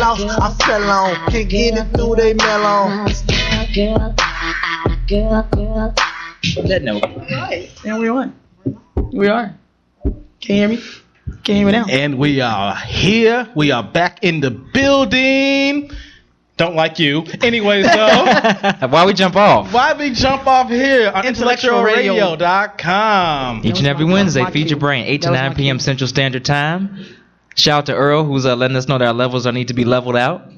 house I sell on. Can't get it through they melon. That note. Right. And we on. We are. Can you hear me? Can you hear me now? And we are here. We are back in the building. Don't like you. Anyways, though. Why we jump off? Why we jump off here on intellectualradio.com. Each and every Wednesday, feed your brain, 8 to 9 p.m. Central Standard Time. Shout out to Earl, who's letting us know that our levels need to be leveled out.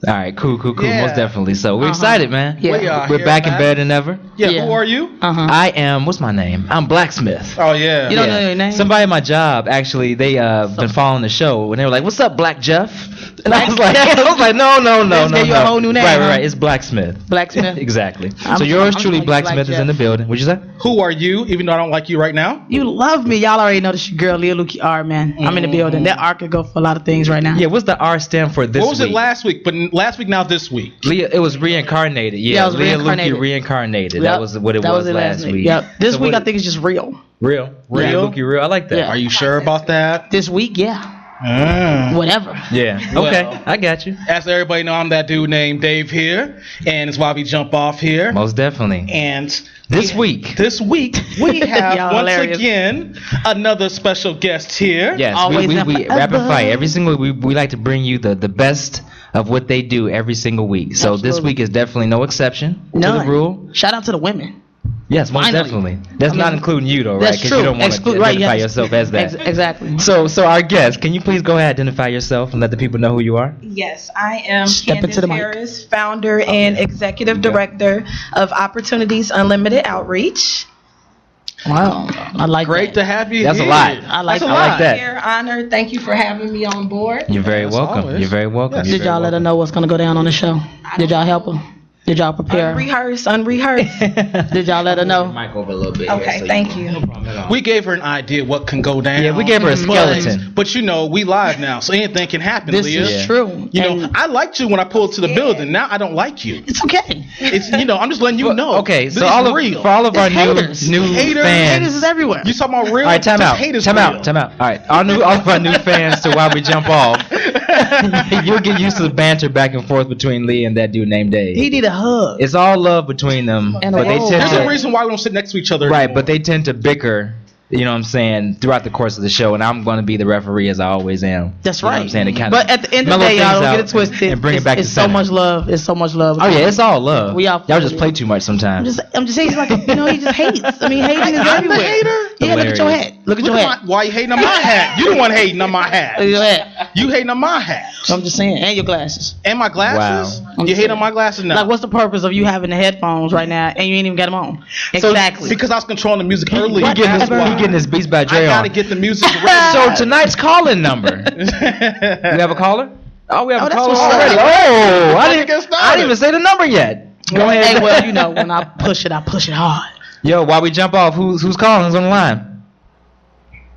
All right, cool, Yeah. most definitely. So we're excited, man. Yeah. We're back in better than ever. Yeah, who are you? I am, what's my name? I'm Blacksmith. Oh, yeah. You don't know your name? Somebody at my job, actually, they been following the show, and they were like, "What's up, Black Jeff?" And I was like, no. Let's give you a whole new name, Right. huh? It's Blacksmith. Blacksmith? Exactly. I'm- So yours I'm truly, like Blacksmith, Black is in the Jeff. building. What'd you say? Who are you, even though I don't like you right now? You love me. Y'all already know this your girl, Leah Lukey R, man. I'm in the building. That R could go for a lot of things right now. Yeah, what's the R stand for this What was week? it last week? But last week, now this week. Leah, it was reincarnated. Yeah, Yeah, it was Leah reincarnated. Lukey reincarnated. Yep. That was what it was last week. Yep. This So week what- I think it's just real. Real. Leah Lukey real. I like that. Yeah. Are you sure about that? This week, yeah. Whatever. Yeah. Well, Okay. I got you. As everybody know, I'm that dude named Dave here, and it's why we jump off here. Most definitely. And This week we have Y'all once hilarious. again another special guest here. Yes, Always we and rapid forever. fire every single week. We like to bring you the best of what they do every single week. So this Absolutely. week is definitely no exception to None. the rule. Shout out to the women. Yes, most Finally. definitely. That's I not mean, including you though, right? That's Because true. you don't want to Exclude- right, you identify have to- yourself as that. Exactly. So our guest, can you please go ahead and identify yourself and let the people know who you are? Yes, I am Step into the Candice mic. Harris, founder and executive director of Opportunities Unlimited Outreach. Wow. I like Great that. to have you That's a here. lot. I like That's a that. I like lot. that. Here, honored. Thank you for having me on board. You're very Yes, welcome. always. You're very welcome. Yes. You're Did very y'all let her welcome. know what's going to go down on the show? Did y'all help her? Did y'all prepare? Unrehearsed. Did y'all let her know? Mic over a little bit. Okay, thank you. No problem at all. We gave her an idea what can go down. Yeah, we gave her a skeleton. But you know, we live now, so anything can happen, This Leah. is Yeah. true. You know, And I liked you when I pulled to the building. Now I don't like you. it's okay. It's I'm just letting you know. Okay, This so is all real. of, for all of our It's new haters. Haters. fans. Haters is everywhere. You talking about real? All right, time Just out. hate is Time real. out. All right, all of our new fans to Why We Jump Off. You'll get used to the banter back and forth between Lee and that dude named Dave. He need a hug. It's all love between them, And a but they roll. tend There's a to reason why we don't sit next to each other. right, anymore. but they tend to bicker. You know what I'm saying, throughout the course of the show, and I'm going to be the referee as I always am. That's You know right. what I'm saying, to kind But at the end of the mellow day, y'all things don't get out it twisted. and bring it back it's to so center. much love. It's so much love. Oh yeah, it's all love. We all Y'all just play too much sometimes. I'm just saying, he's like, he just hates. I mean, hating is I'm the everywhere. hater? Yeah, look at your Hilarious. hat. Look at Look your at hat. why you hating on my hat? You the one hating on my hat. Look at your hat. You hating on my hat. I'm just saying, and your glasses. And my glasses? I'm You just hate saying. on my glasses now? Like, what's the purpose of you having the headphones right now and you ain't even got them on? So, Exactly. because I was controlling the music earlier. He getting his, Whatever. he getting his Beats by I Dre gotta on. get the music ready. So tonight's call-in number. We have a caller? Oh, we have a that's caller what's already. up. Oh, Let's I get didn't started. even say the number yet. Go ahead. Hey, well, you know, when I push it hard. Yo, while we jump off, who's calling? Who's on the line?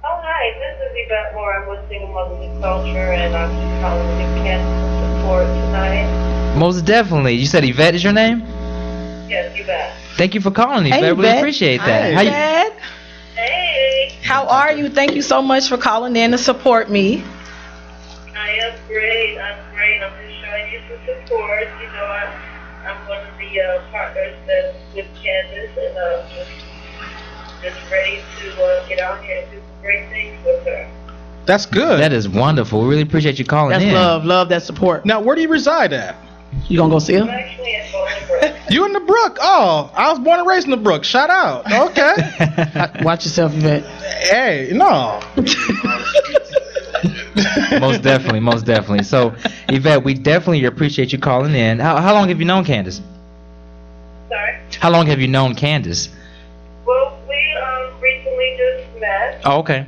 Oh, hi, this is Yvette Moore. I'm with Single Mothers of Culture, and I'm just calling to give cancer support tonight. Most definitely. You said Yvette is your name? Yes, you bet. Thank you for calling, Yvette. Hey, Really Yvette. appreciate that. Hi, How you- Dad. Hey, How are you? Thank you so much for calling in to support me. I am great. I'm great. I'm just showing you some support. You know, I'm one of the partners that's with Candice, and just ready to get out here and do some great things with her. That's good. That is wonderful. We really appreciate you calling That's in. love that support. Now, where do you reside at? You gonna go see I'm him? actually in Bolingbrook. You in the Brook. Oh, I was born and raised in the Brook. Shout out. Okay. Watch yourself, Yvette. Hey, no. Most definitely, most definitely. So, Yvette, we definitely appreciate you calling in. How long have you known Candice? Sorry. How long have you known Candice? Well, we recently just met. Oh, okay.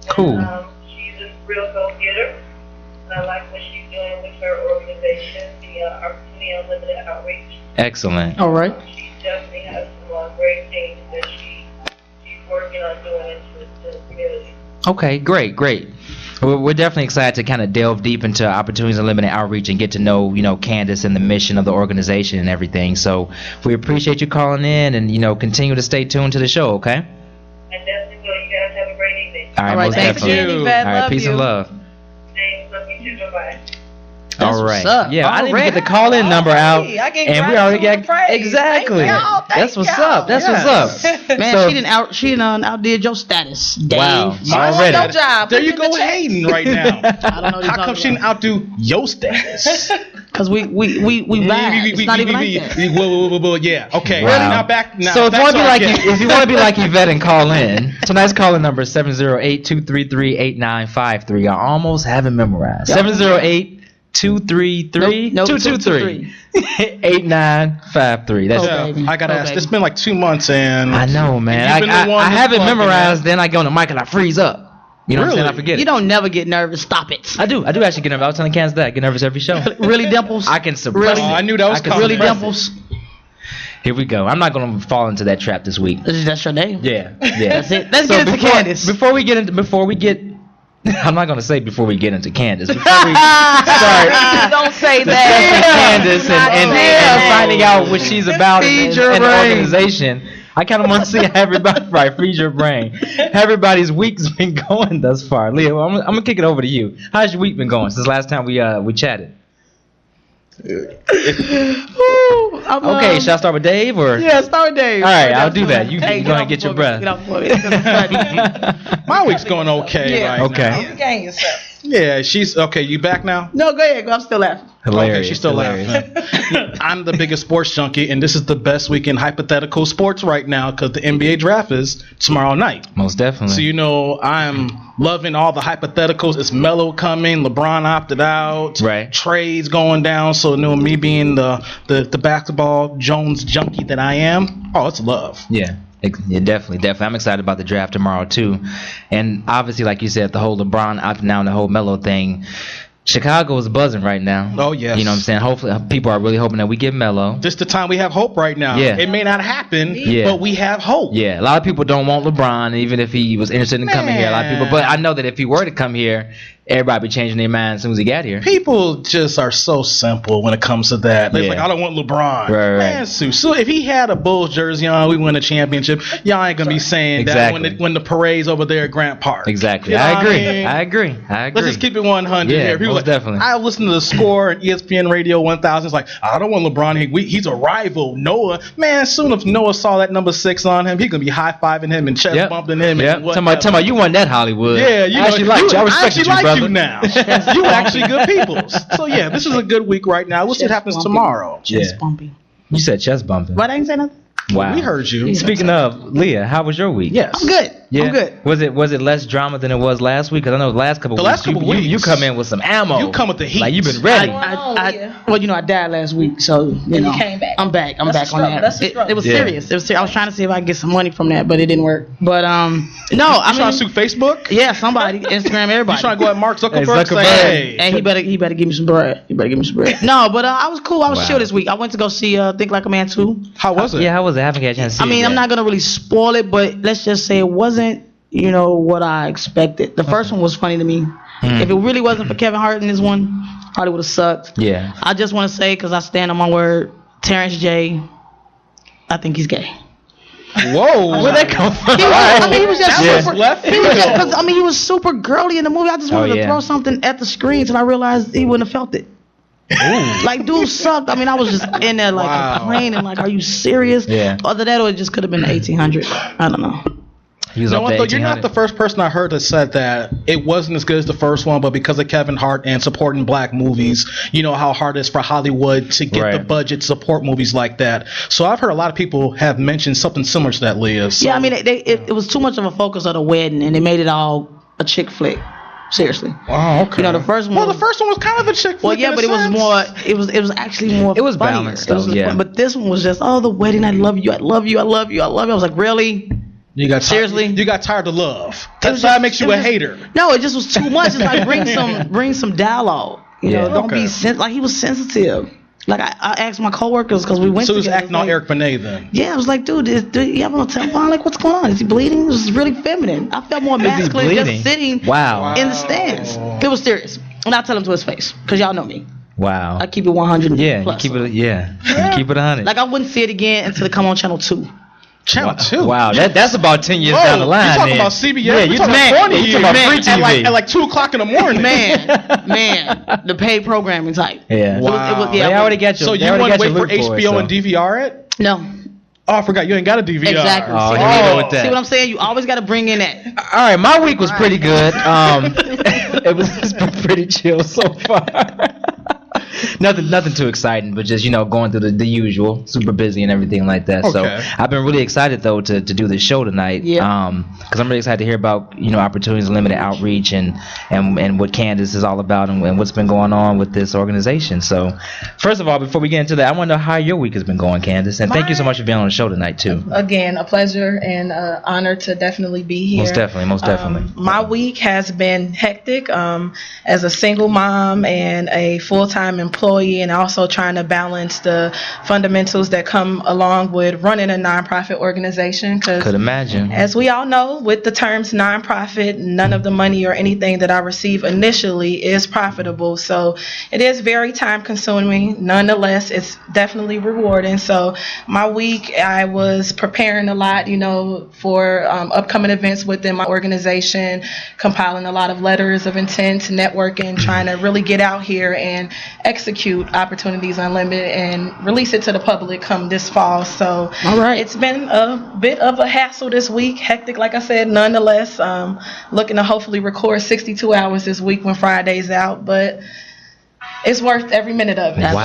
Cool. She's a real go-getter. And I like what she's doing with her organization, the Opportunity Unlimited Outreach. Excellent. All right. She definitely has some great things that she's working on doing in the community. Okay, great. We're definitely excited to kind of delve deep into Opportunities Unlimited Outreach and get to know, Candice and the mission of the organization and everything. So we appreciate you calling in and, continue to stay tuned to the show, okay? I definitely will. You guys have a great evening. All right, All right, most thanks definitely. again, Yvette. All right, Love peace you. and love. Thanks. Love you too. Bye-bye. All right. what's up. Yeah, I didn't even Already. get the call-in number out, Hey, I get and we already gratitude got and praise. exactly. Thank y'all. That's what's y'all. up. That's what's up. Man, So- she done outdid your status, Dave. Wow. I want Already. no job. There Put you in the go chat. hating right now. I don't know what How come she didn't outdo your status? Because we vibe. It's not even like that. Whoa, yeah. Okay. Wow. Now back. Now So if you back want to to be our like guest. if you want to be like Yvette and call in, tonight's calling number is 708-233-8953. I almost have it memorized. 708-233-223. Nope, 8953. That's Oh, Yeah, baby. I gotta Oh, ask. baby. It's been like 2 months, and I know, man. You've been the one I that's have it plugging memorized, it. then I go on the mic and I freeze up. You know what I'm saying? I Really? forget You it. don't never get nervous. Stop it. I do actually get nervous. I was telling Candice that I get nervous every show. Really, Dimples? I can suppress Really? it. Oh, I knew that was I can coming. Really, suppress it. Dimples? Here we go. I'm not going to fall into that trap this week. That's your name? Yeah. That's it. Let's get into Candice. Before we get I'm not going to say before we get into Candice. Before we Don't say discussing that. Candice Do not and say that. finding out what she's about Feed and your the brain. organization, I kind of want to see how everybody, right, feed your brain. How everybody's week's been going thus far. Leah, I'm going to kick it over to you. How's your week been going since last time we chatted? Okay, should I start with Dave or? Yeah, start with Dave. All right, I'll do that. You Hey, go ahead and get your breath. Get off the floor. my week's going okay Yeah. right Okay. now. You gain yourself. Yeah, she's okay. You back now? No, go ahead. I'm still laughing. Hilarious. Okay, she's still hilarious. laughing. I'm the biggest sports junkie, and this is the best week in hypothetical sports right now because the NBA draft is tomorrow night. Most definitely. So you know I'm loving all the hypotheticals. It's Melo coming, LeBron opted out, Right. trades going down. So you know me being the basketball Jones junkie that I am. Oh, it's love. Yeah. Yeah, definitely. I'm excited about the draft tomorrow too, and obviously, like you said, the whole LeBron opting out and the whole Melo thing. Chicago is buzzing right now. Oh, yes. You know what I'm saying? Hopefully, people are really hoping that we get Melo. This the time we have hope right now. Yeah. It may not happen, Yeah. but we have hope. Yeah, a lot of people don't want LeBron, even if he was interested in coming here. A lot of people, but I know that if he were to come here, everybody be changing their mind as soon as he got here. People just are so simple when it comes to that. They're Yeah. like, I don't want LeBron. Right. Man, so if he had a Bulls jersey on, we win a championship, y'all ain't going to be saying Exactly. that when the parade's over there at Grant Park. Exactly. You know I what agree. mean? I agree. Let's just keep it 100 Yeah, here. People most definitely. I listen to the score and ESPN Radio 1000. It's like, I don't want LeBron. He's a rival. Noah. Man, soon if Noah saw that number 6 on him, he's going to be high-fiving him and chest bumping him. Yep. And Talking whatever. about you won that Hollywood. Yeah, you I actually know, like you. I respect actually you, like brother. you now. You actually good people. So yeah, this is a good week right now. We'll see what Chest happens bumping. tomorrow. Chest Yeah. bumping. You said chest bumping. What? I ain't say nothing. Wow. We heard you. Speaking of, Leah, how was your week? Yes. I'm good. Yeah. I'm good. Was it less drama than it was last week? Because I know the last couple The weeks, last couple you weeks, come in with some ammo. you come with the heat. Like you've been ready. Well, you know, I died last week, so you know, came back. I'm back. I'm That's back a on struggle. that. That's a It, struggle. it was Yeah. serious. It was. I was trying to see if I could get some money from that, but it didn't work. But no, I You trying mean, to sue Facebook? yeah, somebody, Instagram, everybody. You trying to go at Mark Zuckerberg? Hey, and say, Zuckerberg. hey. And he better give me some bread. No, but I was cool. I was Wow. chill this week. I went to go see Think Like a Man 2. How was it? Yeah, how was it? I haven't got a chance to see I mean, it I'm yet. not gonna really spoil it, but let's just say it wasn't, what I expected. The first one was funny to me. If it really wasn't for Kevin Hart in this one, probably would have sucked. Yeah. I just want to say, because I stand on my word, Terrence J, I think he's gay. Whoa. Where'd that come from? He was just Yeah. super. Left He was just, field. because he was super girly in the movie. I just wanted Oh, to yeah. throw something at the screen till I realized he wouldn't have felt it. Like, dude sucked. I mean, I was just in there like Wow. complaining, like, are you serious? Yeah. Other than that, it just could have been 1800. I don't know. He was You know up what, to though? You're not 1800. the first person I heard that said that it wasn't as good as the first one, but because of Kevin Hart and supporting black movies, you know how hard it is for Hollywood to get Right. the budget to support movies like that. So I've heard a lot of people have mentioned something similar to that, Leah. So, Yeah, I mean, it was too much of a focus on the wedding, and they made it all a chick flick. Seriously. Oh, okay. You know, the first one. Well, the first one was kind of a chick flick. Well, yeah, in a but it was sense. more. It was actually more. It was funnier. balanced, though, yeah. But this one was just, the wedding. I love you. I love you. I love you. I love you. I was like, really? You got Seriously? You got tired of love. It That's was why just- it makes you it was a just- hater. No, it just was too much. It's like bring some dialogue. You know, Yeah. don't Okay. be like he was sensitive. Like I asked my coworkers because we went. So he was together, acting on like, Eric Benet then. Yeah, I was like, dude, do you have no tampon? Like, what's going on? Is he bleeding? It was really feminine. I felt more he masculine bleeding? just sitting Wow. in the stands. It was serious. And I tell him to his face because y'all know me. Wow. I keep it 100. Yeah, plus. you keep it. Yeah, you keep it 100. Like I wouldn't see it again until it come on channel 2. Channel 2. Wow, that's about 10 years Bro, down the line. You're talking then. about CBS. Yeah, You're talking about 20 years. about free TV. At like 2 o'clock in the morning. Man, the paid programming type. Yeah. Wow. They already got you. So you want to wait for HBO and DVR it? No. Oh, I forgot. You ain't got a DVR. Exactly. Oh, See, here we go with that. See what I'm saying? You always got to bring in that. All right, my week was pretty good. It's been pretty chill so far. Nothing too exciting, but just going through the usual, super busy and everything like that. Okay. So I've been really excited though to do this show tonight. Yeah. Because I'm really excited to hear about opportunities, limited outreach, and what Candice is all about, and what's been going on with this organization. So first of all, before we get into that, I want to know how your week has been going, Candice, and thank you so much for being on the show tonight too. Again, a pleasure and honor to definitely be here. Most definitely. My week has been hectic. As a single mom and a full-time employee, and also trying to balance the fundamentals that come along with running a nonprofit organization. Could imagine. As we all know, with the terms nonprofit, none of the money or anything that I receive initially is profitable. So it is very time consuming. Nonetheless, it's definitely rewarding. So my week, I was preparing a lot, for upcoming events within my organization, compiling a lot of letters of intent, networking, trying to really get out here and execute Opportunities Unlimited and release it to the public come this fall. So it's been a bit of a hassle this week, hectic like I said. Nonetheless, looking to hopefully record 62 hours this week when Friday's out, but it's worth every minute of it. Wow.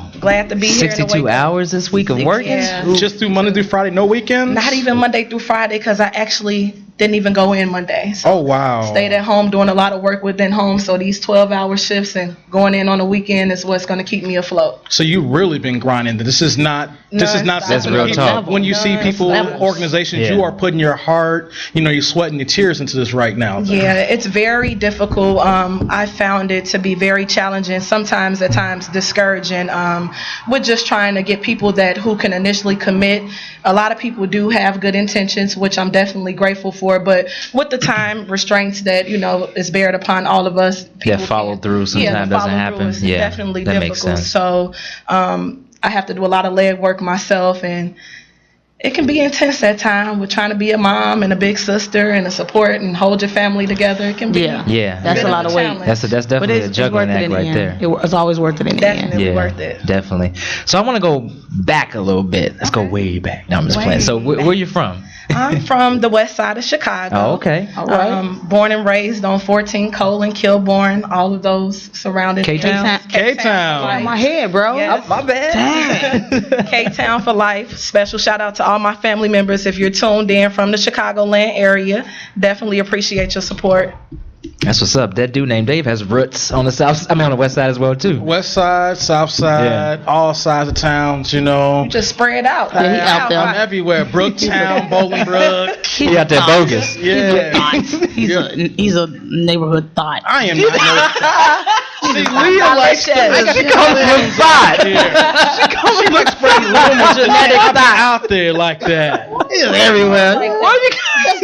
Absolutely. Glad to be here. 62 hours this week of working? Yeah. Just through Monday through Friday, no weekends? Not even Monday through Friday, because I actually didn't even go in Monday. So oh, wow. Stayed at home doing a lot of work within home. So these 12-hour shifts and going in on the weekend is what's going to keep me afloat. So you've really been grinding. This is not That's something real that talk. when you see people, organizations, Yeah. you are putting your heart, you're sweating your tears into this right now. Yeah, it's very difficult. I found it to be very challenging, sometimes at times discouraging, with just trying to get people who can initially commit. A lot of people do have good intentions, which I'm definitely grateful for, but with the time restraints that is bared upon all of us, follow through sometimes doesn't happen. It's Yeah, definitely that difficult. makes sense. So I have to do a lot of leg work myself, and it can be intense at times with trying to be a mom and a big sister and a support and hold your family together. It can be That's a lot of weight. challenge. That's definitely a juggling worth it act in the right end. there. It's always worth it in the end. Definitely worth it. Definitely. So I want to go back a little bit. Let's go way back. No, I'm just playing. So where are you from? I'm from the west side of Chicago. Oh, okay. All right. Born and raised on 14 Cole and Kilbourne, all of those surrounding K-Town? areas. K-Town. My head, bro. Yes. My bad. K-Town for life. Special shout out to all my family members if you're tuned in from the Chicagoland area. Definitely appreciate your support. That's what's up. That dude named Dave has roots on the on the west side as well too. West side, south side, all sides of towns, You just spread out. Yeah, he out there. I'm everywhere. Brooktown, Bolingbrook. He out there bogus. Yeah. He's a neighborhood thought. I am not. See, Leah likes to. She comes from side. She likes spreading rumors. Genetic out there like that. He's everywhere. Why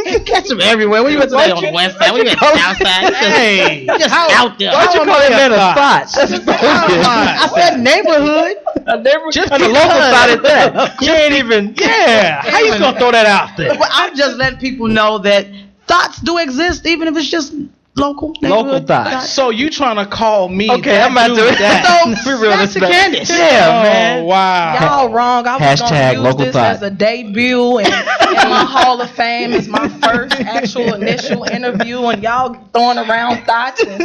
you catch him everywhere? Where you went today on the west side? Where you at the south side? Hey. Just out there. Why'd you call that man a spot? That's I said neighborhood. Just on the local side of that. You ain't even. Yeah. How you gonna throw that out there? But I'm just letting people know that thoughts do exist, even if it's just local thoughts. So you trying to call me? Okay, that I'm about dude to. that? For real, That's the Candice. Yeah, Oh, man. wow. Y'all wrong. I was Hashtag going to use local this thought. as a debut and my Hall of Fame is my first actual initial interview, and y'all throwing around thoughts. And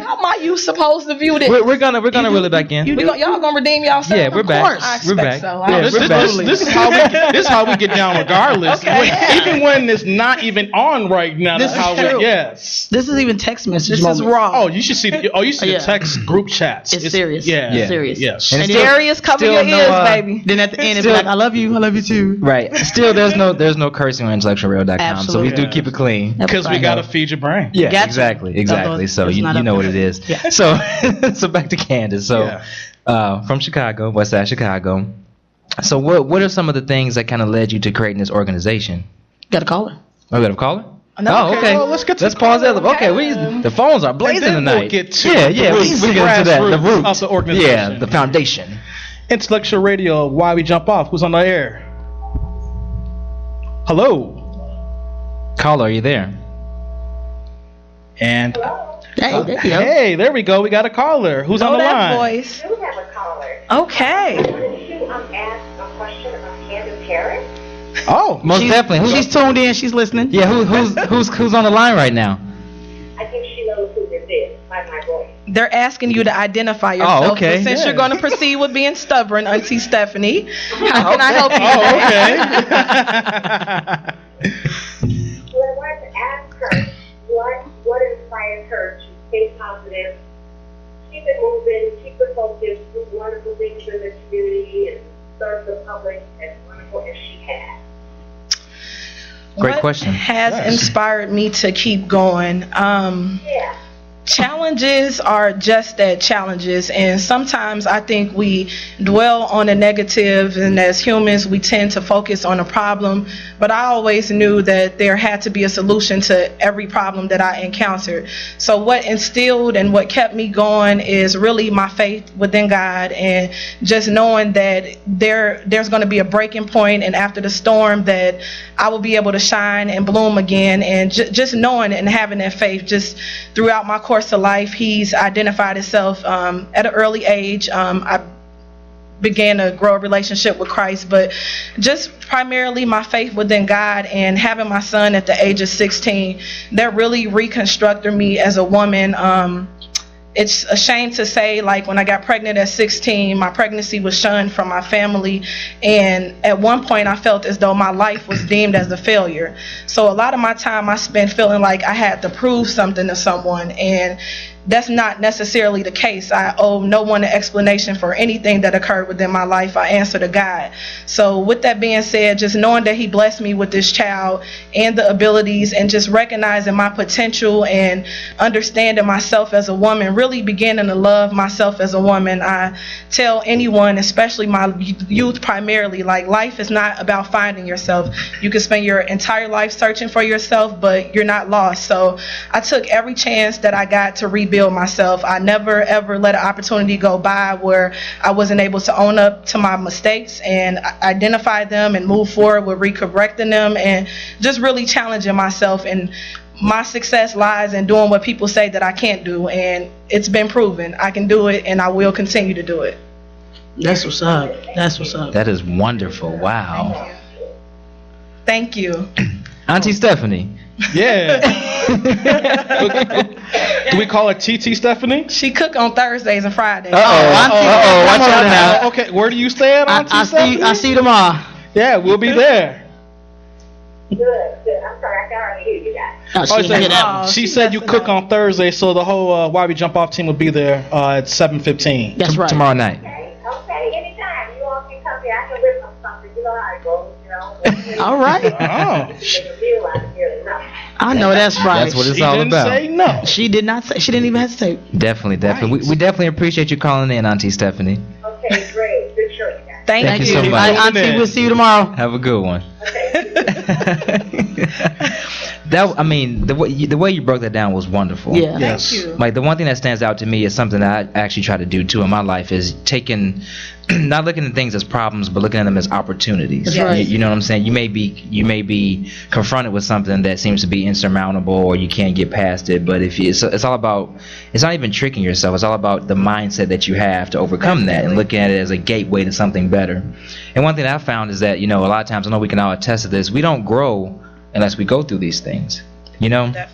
how am I supposed to view this? We're gonna reel it back in. Y'all gonna redeem yourselves? Yeah, we're back. I We're expect back. so. Yeah, This, we're back. this is how we get down regardless. Even when it's not even on right now. This That's how is true. we. Yes. This is even text message. This is moment. raw. Oh, you should see. The text group chats. It's serious. Yeah. It's serious. Yes. And Darius, cover still your no, ears, baby. Then at the end, it's Still- like, I love you too. Right. Still, there's no cursing on intellectualreal.com, so we Absolutely. do keep it clean. Because we gotta feed your brain. Yeah, Gotcha. exactly. So It's you not up know there. what it is. Yeah. So so back to Candice. So Yeah. from Chicago, West Side Chicago. So what are some of the things that kind of led you to creating this organization? Got a caller. Oh, we got a caller? No, Oh, okay. well, let's get to Let's the pause that. caller. Okay, the phones are blazing And then tonight. we'll get to yeah, the roots, we get into that. The grassroots roots of the organization. Yeah, the foundation. Intellectual Radio. Why we jump off? Who's on the air? Hello. Caller, are you there? And Hey, there you go. hey, there we go. We got a caller. Who's on the that line? voice. I do have a caller. Okay. Wanted to ask a question about Candice Harris. Oh, Most definitely. She's tuned in. She's listening. Yeah, who's on the line right now? I think she knows who this is by my voice. They're asking you to identify yourself. okay. But since Yeah. you're going to proceed with being stubborn, Auntie Stephanie, how can I help you? oh, okay. Well, I wanted to ask her what inspired her to stay positive, keep it moving, keep it focused, do wonderful things in the community, and serve the public as wonderful as she has. Great What question. has Yes. inspired me to keep going? Yeah. Challenges are just that, challenges, and sometimes I think we dwell on the negative, and as humans we tend to focus on a problem, but I always knew that there had to be a solution to every problem that I encountered. So what instilled and what kept me going is really my faith within God, and just knowing that there's going to be a breaking point, and after the storm that I will be able to shine and bloom again, and just knowing and having that faith just throughout my course of life. He's identified himself at an early age. I began to grow a relationship with Christ, but just primarily my faith within God and having my son at the age of 16, that really reconstructed me as a woman. It's a shame to say, like, when I got pregnant at 16, my pregnancy was shunned from my family, and at one point I felt as though my life was deemed as a failure. So a lot of my time I spent feeling like I had to prove something to someone, and that's not necessarily the case. I owe no one an explanation for anything that occurred within my life. I answer to God. So with that being said, just knowing that he blessed me with this child and the abilities, and just recognizing my potential and understanding myself as a woman, really beginning to love myself as a woman. I tell anyone, especially my youth primarily, like, life is not about finding yourself. You can spend your entire life searching for yourself, but you're not lost. So I took every chance that I got to rebuild myself. I never ever let an opportunity go by where I wasn't able to own up to my mistakes and identify them and move forward with recorrecting them, and just really challenging myself. And my success lies in doing what people say that I can't do, and it's been proven. I can do it, and I will continue to do it. That's what's up. That's what's up. That is wonderful. Wow. Thank you. Auntie Stephanie. Yeah. Do we call her TT Stephanie? She cook on Thursdays and Fridays. Watch out now. Okay, where do you stay at, Auntie Stephanie? I see you tomorrow. Yeah, we'll be there. Good. I'm sorry, I can already hear you guys. Oh, she didn't hear that one. Oh, She she's said you messing cook up. on Thursday, so the whole Why We Jump Off team will be there at 7:15. That's right. Tomorrow night. Okay, anytime. You all can come here. I can whip up something. You know how it goes, you know. All right. Oh, Make a meal out of here enough. I know that's right. That's what it's she all didn't about. say no. She did not say. She didn't even hesitate. Definitely. Right. We definitely appreciate you calling in, Auntie Stephanie. Okay, great. Good show, you guys. Thank Thank you you. so much. All right, Auntie, we'll see you tomorrow. Have a good one. Okay. I mean, the way you broke that down was wonderful. Yeah. Yes. Thank you. Like, the one thing that stands out to me is something that I actually try to do too in my life, is taking, not looking at things as problems, but looking at them as opportunities. That's right. You know what I'm saying? You may be confronted with something that seems to be insurmountable, or you can't get past it. But it's all about, it's not even tricking yourself. It's all about the mindset that you have to overcome that, and looking at it as a gateway to something better. And one thing that I found is that, a lot of times, I know we can all attest to this, we don't grow unless we go through these things. Definitely.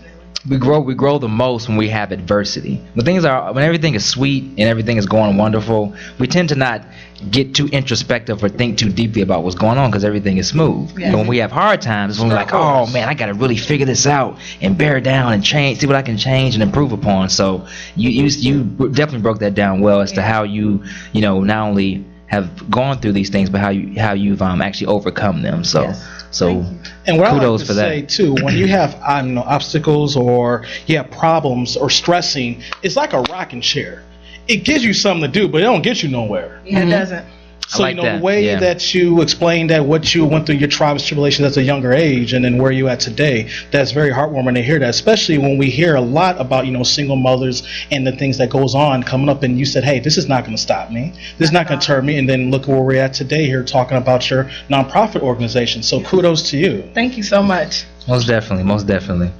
We grow the most when we have adversity. When everything is sweet and everything is going wonderful, we tend to not get too introspective or think too deeply about what's going on, because everything is smooth. Yeah. But when we have hard times, it's when we're like, oh man, I got to really figure this out and bear down and change, see what I can change and improve upon. So you definitely broke that down well as to how you not only have gone through these things, but how you've actually overcome them. So Yes. so And what I kudos like for to that. say too, when you have obstacles or you have problems or stressing, it's like a rocking chair. It gives you something to do, but it don't get you nowhere. It doesn't. So like the way that you explained that what you went through your trials and tribulations at a younger age, and then where you at today, that's very heartwarming to hear that. Especially when we hear a lot about single mothers and the things that goes on coming up. And you said, "Hey, this is not going to stop me. This is not going to deter me." And then look where we're at today here, talking about your nonprofit organization. So kudos to you. Thank you so much. Most definitely.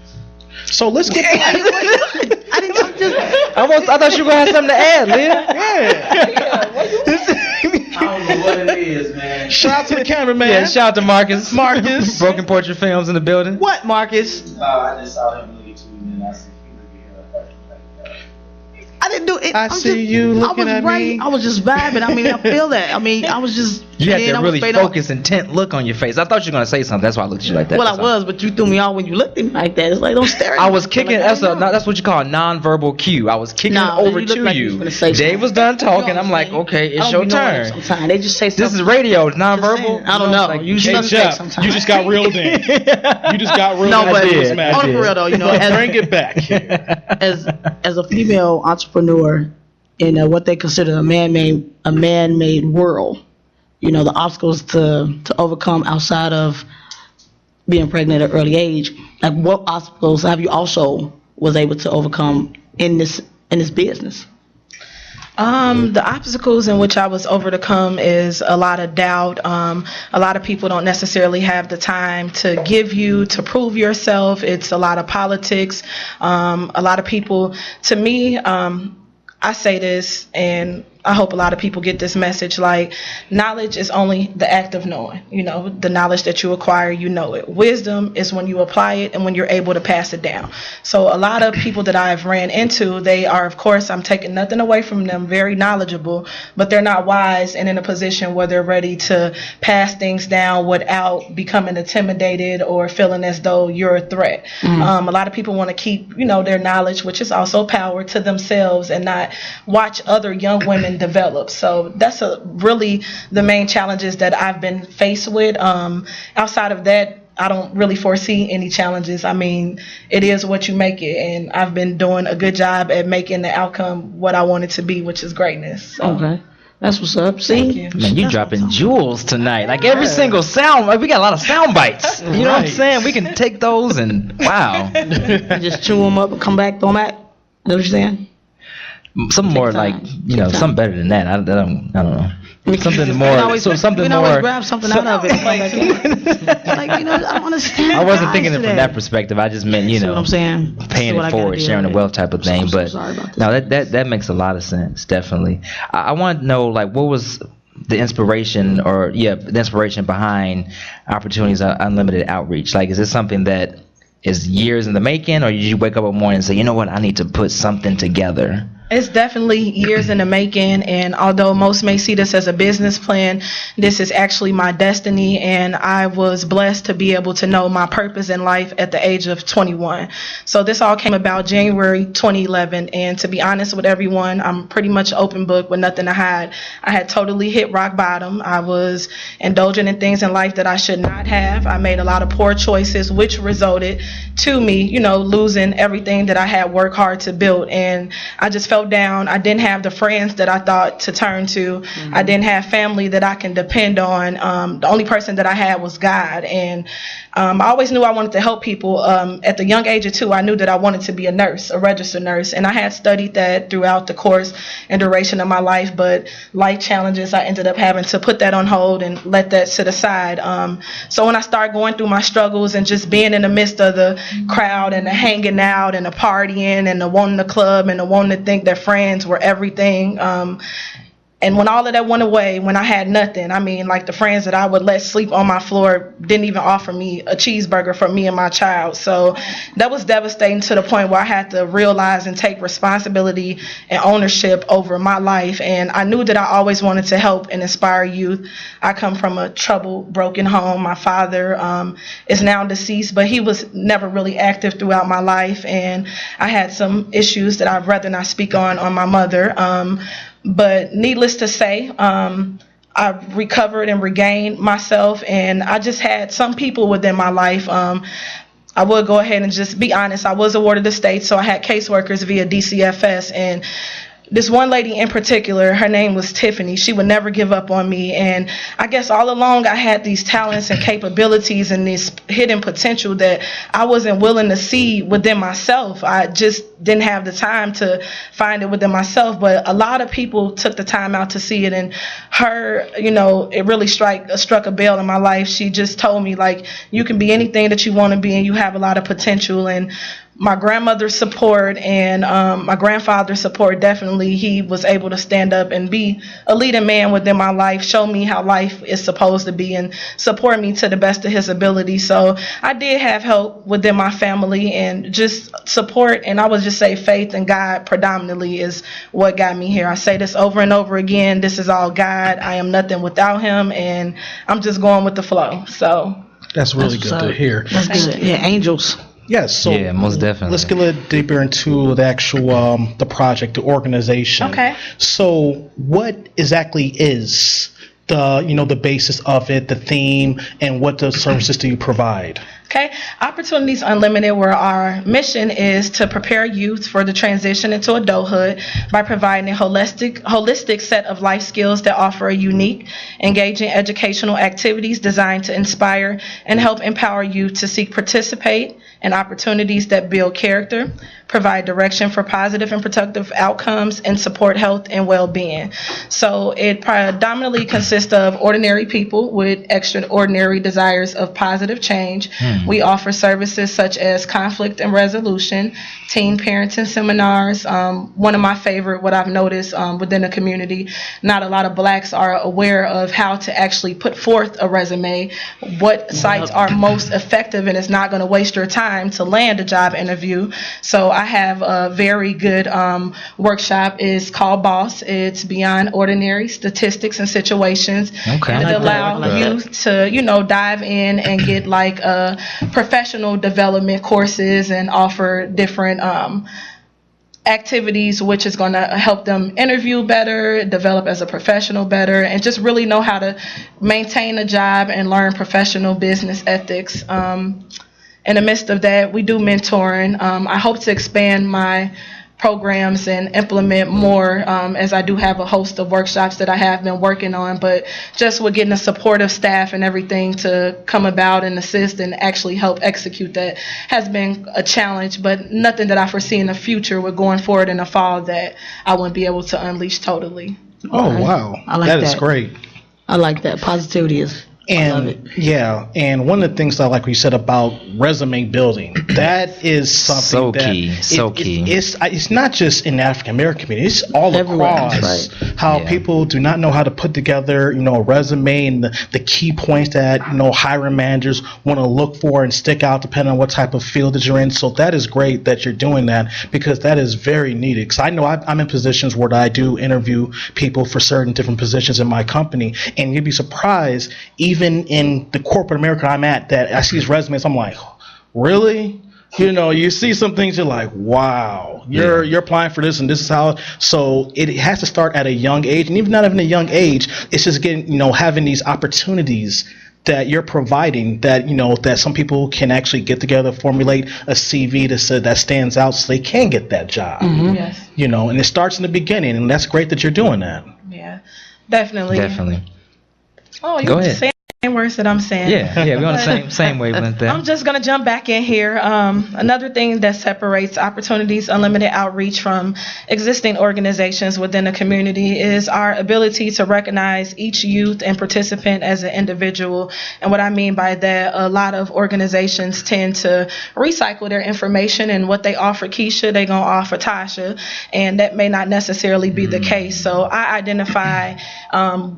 So let's get. I thought you were gonna have something to add, Leah. I don't know what it is, man. Shout out to the cameraman. Yeah, shout out to Marcus. Broken Portrait Films in the building. What, Marcus? I just saw him looking too, and then I said, "You look at her." I didn't do it. I see you looking at me. I was just vibing. I mean, I feel that. I mean, I was just. You had then that I was really straight focused, intent look on your face. I thought you were gonna say something. That's why I looked at you like that. Well, I That's all. was, but you threw me off when you looked at me like that. It's like, don't stare at me. I was kicking. Like, That's what you call a non-verbal cue. I was kicking No, over you looked to like you you. was gonna say Dave something. was done talking. You I'm like, understand? okay, it's I your don't be knowing turn. Sometimes they just say something. This is radio. It's non-verbal. I don't know. Like, You Hey, suspect Jeff, sometimes. you just got reeled in. You just got reeled No, in. but into this did. match. on for real though, Bring it back. as a female entrepreneur in what they consider a man-made world, the obstacles to overcome outside of being pregnant at an early age, like what obstacles have you also was able to overcome in this business? The obstacles in which I was overcome is a lot of doubt. A lot of people don't necessarily have the time to give you, to prove yourself. It's a lot of politics. A lot of people, to me, I say this, and I hope a lot of people get this message, like, knowledge is only the act of knowing. The knowledge that you acquire, it. Wisdom is when you apply it and when you're able to pass it down. So a lot of people that I've ran into, they are, of course, I'm taking nothing away from them, very knowledgeable, but they're not wise and in a position where they're ready to pass things down without becoming intimidated or feeling as though you're a threat. A lot of people want to keep, their knowledge, which is also power, to themselves and not watch other young women develop. So that's really the main challenges that I've been faced with. Outside of that, I don't really foresee any challenges. I mean, it is what you make it, and I've been doing a good job at making the outcome what I want it to be, which is greatness. So. Okay. That's what's up. See? Thank you. Man, you dropping jewels tonight. Like every single sound, like we got a lot of sound bites. You know what I'm saying? We can take those and wow. Just chew them up and come back, throw them back. Know what you're saying? Some more time. like, something better than that. I don't know. Something We more. always grab something out of it. And come back in. I don't understand. I wasn't thinking it today. from that perspective. I just meant, See what I'm saying? paying it forward, sharing the wealth type of thing. I'm so But sorry about no, that makes a lot of sense. Definitely. I want to know, like, what was the inspiration behind Opportunities Unlimited Outreach? Like, is this something that is years in the making, or did you wake up one morning and say, you know what, I need to put something together? It's definitely years in the making, and although most may see this as a business plan, this is actually my destiny, and I was blessed to be able to know my purpose in life at the age of 21. So this all came about January 2011, and to be honest with everyone, I'm pretty much open book with nothing to hide. I had totally hit rock bottom. I was indulging in things in life that I should not have. I made a lot of poor choices, which resulted to me, losing everything that I had worked hard to build, and I just felt down. I didn't have the friends that I thought to turn to. I didn't have family that I can depend on. The only person that I had was God, and I always knew I wanted to help people. At the young age of 2, I knew that I wanted to be a nurse, a registered nurse, and I had studied that throughout the course and duration of my life, but life challenges, I ended up having to put that on hold and let that sit aside. So when I started going through my struggles and just being in the midst of the crowd and the hanging out and the partying and the wanting the club and the wanting to think their friends were everything, and when all of that went away, when I had nothing, I mean, like the friends that I would let sleep on my floor didn't even offer me a cheeseburger for me and my child. So that was devastating to the point where I had to realize and take responsibility and ownership over my life. And I knew that I always wanted to help and inspire youth. I come from a troubled, broken home. My father is now deceased, but he was never really active throughout my life. And I had some issues that I'd rather not speak on my mother. But needless to say, I recovered and regained myself, and I just had some people within my life. I would go ahead and just be honest. I was awarded the state, so I had caseworkers via DCFS, and this one lady in particular, her name was Tiffany. She would never give up on me. And I guess all along I had these talents and capabilities and this hidden potential that I wasn't willing to see within myself. I just didn't have the time to find it within myself. But a lot of people took the time out to see it. And her, you know, it really struck a bell in my life. She just told me, like, you can be anything that you want to be and you have a lot of potential. And my grandmother's support and my grandfather's support, definitely, he was able to stand up and be a leading man within my life, show me how life is supposed to be, and support me to the best of his ability. So I did have help within my family and just support, and I would just say faith in God predominantly is what got me here. I say this over and over again, this is all God. I am nothing without him, and I'm just going with the flow. So that's really good to hear. That's good. Yeah, angels. Yes, so yeah, most definitely. Let's get a little deeper into the actual the project, the organization. Okay. So, what exactly is the basis of it, the theme, and what the services do you provide? Okay, Opportunities Unlimited, where our mission is to prepare youth for the transition into adulthood by providing a holistic set of life skills that offer a unique, engaging educational activities designed to inspire and help empower youth to participate in opportunities that build character, provide direction for positive and productive outcomes, and support health and well-being. So it predominantly consists of ordinary people with extraordinary desires of positive change. We offer services such as conflict and resolution, teen parenting seminars. One of my favorite, what I've noticed within the community, not a lot of blacks are aware of how to actually put forth a resume, what sites are most effective, and it's not going to waste your time to land a job interview. So I have a very good workshop. It's called Boss. It's Beyond Ordinary Statistics and Situations. Okay. And it allows you to, dive in and get like professional development courses and offer different activities, which is going to help them interview better, develop as a professional better, and just really know how to maintain a job and learn professional business ethics. In the midst of that, we do mentoring. I hope to expand my programs and implement more, as I do have a host of workshops that I have been working on, but just with getting a supportive staff and everything to come about and assist and actually help execute that has been a challenge, but nothing that I foresee in the future with going forward in the fall that I wouldn't be able to unleash totally. Oh, wow. I like that is great. I like that. Positivity is... I love it. Yeah, and one of the things that, like we said about resume building, that is something so key. It's not just in the African American community; it's all across. How people do not know how to put together, a resume and the key points that hiring managers want to look for and stick out, depending on what type of field that you're in. So that is great that you're doing that, because that is very needed. Because I know I'm in positions where I do interview people for certain different positions in my company, and you'd be surprised, even in the corporate America I'm at, that I see these resumes, I'm like, really? You see some things, you're like, wow, you're applying for this, and this is how. So it has to start at a young age, and even not even a young age, it's just getting, having these opportunities that you're providing, that that some people can actually get together, formulate a CV that stands out, so they can get that job. Yes. And it starts in the beginning, and that's great that you're doing that. Yeah, definitely. Oh, Go ahead. Saying words that I'm saying. Yeah, we're on the same wavelength there. I'm just going to jump back in here. Another thing that separates Opportunities Unlimited Outreach from existing organizations within the community is our ability to recognize each youth and participant as an individual. And what I mean by that, a lot of organizations tend to recycle their information, and what they offer Keisha, they going to offer Tasha, and that may not necessarily be the case. So I identify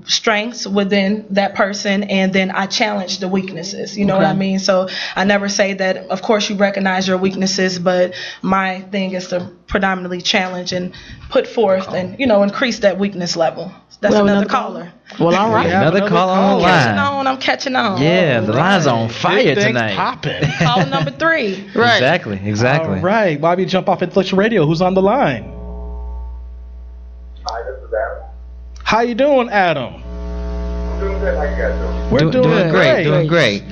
strengths within that person, and then I challenge the weaknesses. You know what I mean? So I never say that, of course, you recognize your weaknesses, but my thing is to predominantly challenge and put forth and, increase that weakness level. That's another caller. Well, all right. Another caller on the line. I'm catching on. Yeah, the line's on fire tonight. Popping. Caller number 3. Right. Exactly. All right. Bobby, jump off Intellectual Radio. Who's on the line? Hi, this is Adam. How you doing, Adam? I'm doing good. How you guys doing? We're doing great. Doing great.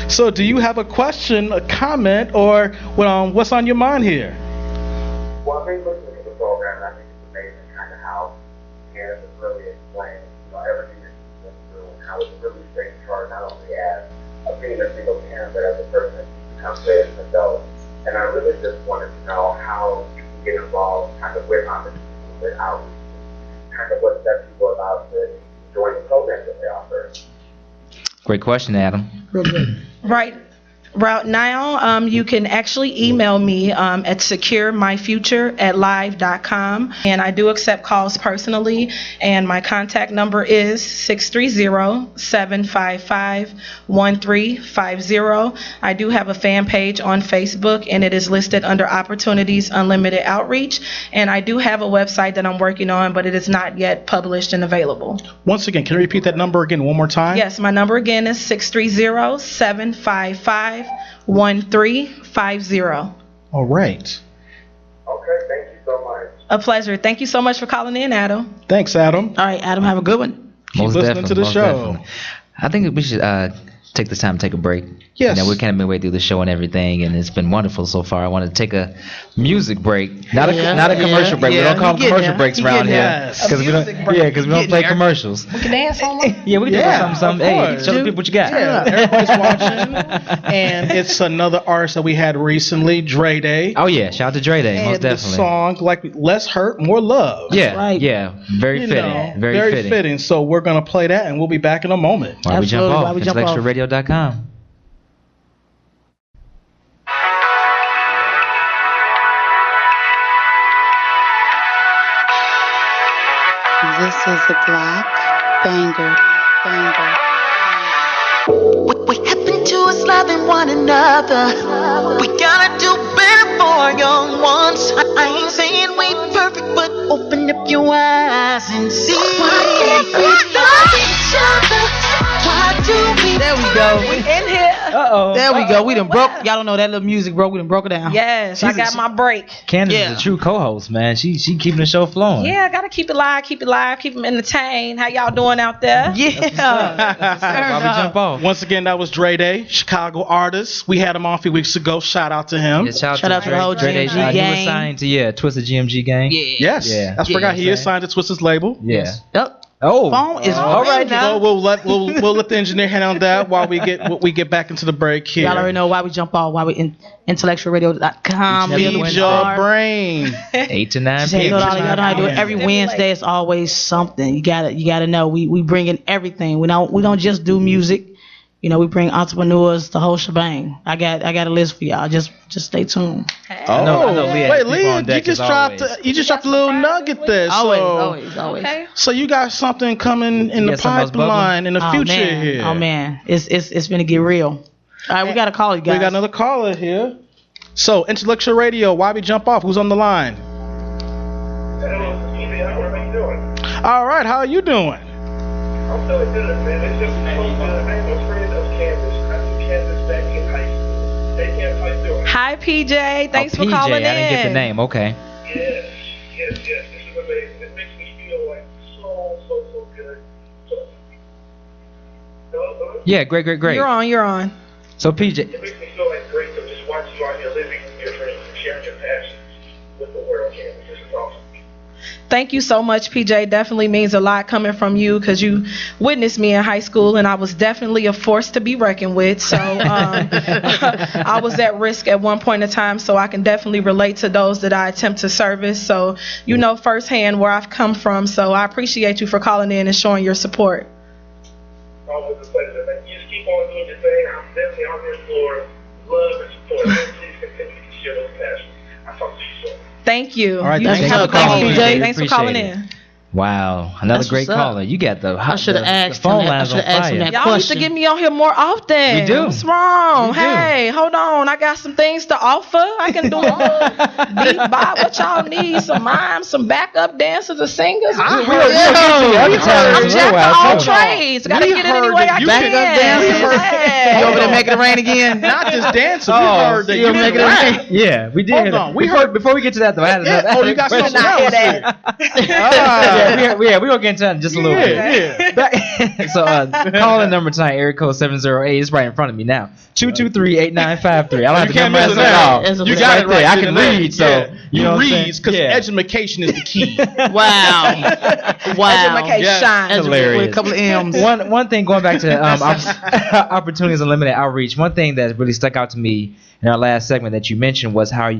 So, do you have a question, a comment, or what's on your mind here? Well, I've been listening to the program. I think it's amazing. Candice has really explained, everything that she's been through and how it's really shaped her not only as being a single parent, but as a person who becomes an adult. And I really just wanted to know how you can get involved kind of with opportunities, with outreach, kind of what steps you go about to join the programs that they offer. Great question, Adam. Real good. Right now, you can actually email me at securemyfuture@live.com, and I do accept calls personally, and my contact number is 630-755-1350. I do have a fan page on Facebook, and it is listed under Opportunities Unlimited Outreach, and I do have a website that I'm working on, but it is not yet published and available. Once again, can you repeat that number again one more time? Yes, my number again is 630-755-1350. All right. Okay, thank you so much. A pleasure. Thank you so much for calling in, Adam. Thanks, Adam. All right, Adam, have a good one. Keep listening to the most show. definitely. I think we should take this time to take a break. Yes. You know, we're kind of midway through the show and everything, and it's been wonderful so far. I want to take a music break, not a commercial break. We don't call them commercial breaks around here Yes. because we don't. Yeah, because we don't play commercials. We can dance on one. Yeah, we can do something. of Hey, course. show the people what you got. Yeah, everybody's watching. And it's another artist that we had recently, Dre Day. Oh yeah, shout out to Dre Day, most And the definitely. song, Less Hurt, More Love. Yeah, right. yeah, very You fitting, know, very fitting. So we're going to play that, and we'll be back in a moment. Why we jump Absolutely, off? why we jump off. IntellectualRadio.com. This is a Glock banger. We happen to us loving one another. We gotta do better for our young ones. I ain't saying we perfect, but open up your eyes and see. Why can't we love each other? Why do we? There we go. We in here. There we go. We done broke. Y'all don't know that little music broke. We done broke it down. Yes, I got my break. Candice Yeah. is a true co-host, man. She keeping the show flowing. Yeah, I gotta keep it live, keep them entertained. How y'all doing out there? Yeah. Why we jump off? Once again, that was Dre Day, Chicago artist. We had him on a few weeks ago. Shout out to him. Yeah, shout out to the whole Dre Day. GMG He was gang. signed to Twisted GMG gang. Yes. Yeah. I forgot he Yeah. is signed to Twisted label. Yeah. Yep. Oh. Phone is all right ringing. now. So we'll let the engineer handle that while we get back into the break here. Y'all already know why we jump off. Why we intellectualradio.com. Each and every Feed Wednesday. your brain. 8 to 9 Just ain't p.m. know y'all know how to do it. Every Wednesday it's always something. You gotta know. We bring in everything. We don't just do music. You know, we bring entrepreneurs, the whole shebang. I got a list for y'all. Just stay tuned. Oh, I know Leah wait, keep Leah, on deck you just as dropped a little nugget there. Always. Okay. So you got something coming in You the got something else pipeline in the future man. here. Oh man, it's gonna get real. All right, we got a call, you guys. We got another caller here. So Intellectual Radio, why we jump off? Who's on the line? Hello, Stevie. How are you doing? All right, how are you doing? I'm feeling good, man. It's just so good. I'm a friend of Candice. I knew Candice back in high school. Hey, Candice, how you doing? Hi, PJ. Thanks Oh, for PJ, calling in. I didn't get the name. Okay. Yes. This is amazing. It makes me feel like so good. Hello? Yeah, great. You're on. So PJ, It makes me feel like great to just watch you out here living your dreams and sharing your passions with the world, Candice. This is awesome. Thank you so much, PJ. Definitely means a lot coming from you because you witnessed me in high school, and I was definitely a force to be reckoned with. So I was at risk at one point in time, so I can definitely relate to those that I attempt to service. So you know firsthand where I've come from. So I appreciate you for calling in and showing your support. Always a pleasure, man. You just keep on doing your thing. I'm definitely out here for love and support. Man, please continue to share those passions. I'll talk to you soon. Thank you. All right, You thanks have for a great calling, one, PJ. PJ. Thanks for Appreciate calling it. in. wow, another That's great what's up. caller. You got the I should have asked the phone him that. I lines should on have asked him fire. that Y'all need to question. get me on here more often. We do. What's wrong? We do. Hey, hold on. I got some things to offer. I can do beat by what y'all need. Some mimes, some backup dancers or singers. I'm jack of all trades. Gotta We get it heard any way that I you can. back up dancers. Hey. You over there making it rain again? Not just dancing. We heard that you making can it rap. rain. Yeah, we did. Hold hear that. on, we heard- before we get to that though. I had Yeah, another you got question. something else here. Yeah, we gonna get into that in just a little bit. So call in number tonight, area code 708. It's right in front of me now. 223-8953. I don't have to memorize it all. You got it right. I can read. So you read because education is the key. Wow. Education. Hilarious. With a couple of M's. One thing, going back to Opportunities Unlimited outreach, one thing that really stuck out to me in our last segment that you mentioned was how